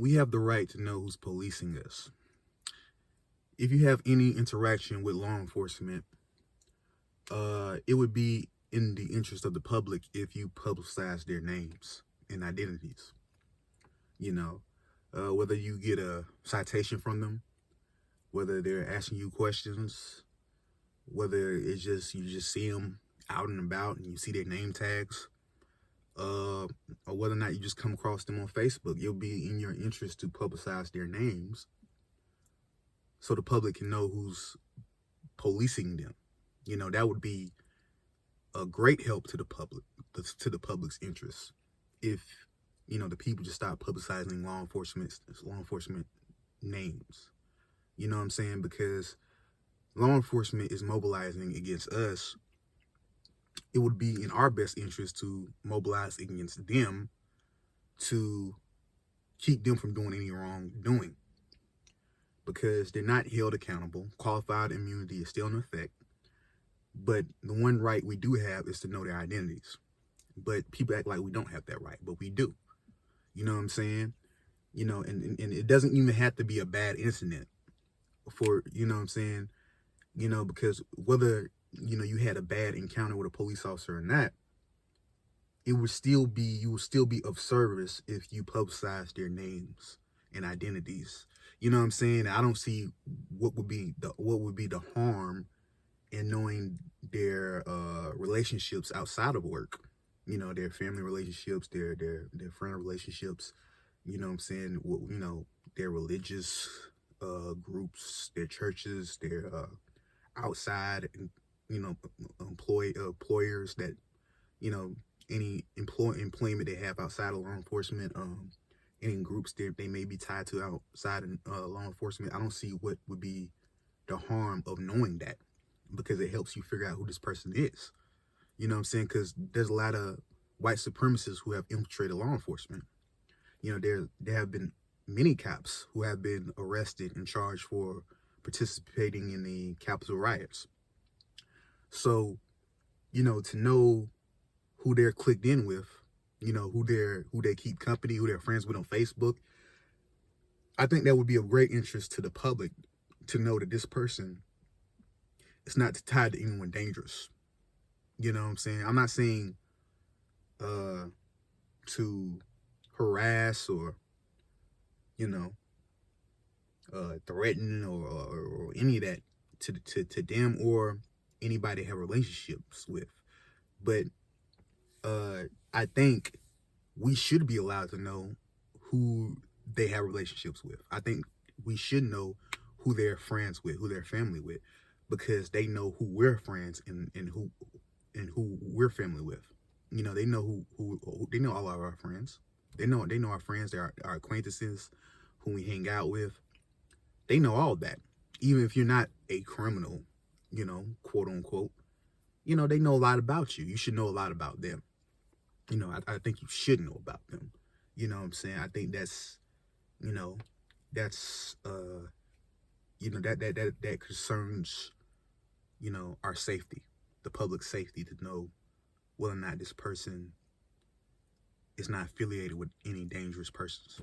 we have the right to know who's policing us. If you have any interaction with law enforcement, it would be in the interest of the public if you publicize their names and identities. You know, whether you get a citation from them, whether they're asking you questions, whether it's just you just see them out and about and you see their name tags, or whether or not you just come across them on Facebook, it'll be in your interest to publicize their names so the public can know who's policing them. You know, that would be a great help to the public, to the public's interest, if the people just stop publicizing law enforcement names. You know what I'm saying? Because law enforcement is mobilizing against us. It would be in our best interest to mobilize against them to keep them from doing any wrongdoing, because they're not held accountable. Qualified immunity is still in effect. But the one right we do have is to know their identities. But people act like we don't have that right, but we do. You know what I'm saying? And it doesn't even have to be a bad incident for, you know what I'm saying? Because whether, you had a bad encounter with a police officer or not, you will still be of service if you publicize their names and identities. You know what I'm saying? I don't see what would be the harm in knowing their relationships outside of work. Their family relationships, their friend relationships. You know what I'm saying? Their religious groups, their churches, their outside, employers that, any employment they have outside of law enforcement, any groups they may be tied to outside of law enforcement. I don't see what would be the harm of knowing that, because it helps you figure out who this person is. You know what I'm saying? Because there's a lot of white supremacists who have infiltrated law enforcement. There have been many cops who have been arrested and charged for participating in the Capitol riots. So, to know who they're clicked in with, who they keep company, who they're friends with on Facebook, I think that would be of great interest to the public to know that this person is not tied to anyone dangerous. You know what I'm saying? I'm not saying to harass or, threaten or any of that to them or anybody they have relationships with. But I think we should be allowed to know who they have relationships with. I think we should know who they're friends with, who they're family with, because they know who we're friends and who we're family with. They know who they know all of our friends. They know our friends, our acquaintances, who we hang out with. They know all that. Even if you're not a criminal, quote unquote, they know a lot about you. You should know a lot about them. I think you should know about them. You know what I'm saying? I think that's that concerns, our safety, the public safety, to know whether or not this person is not affiliated with any dangerous persons.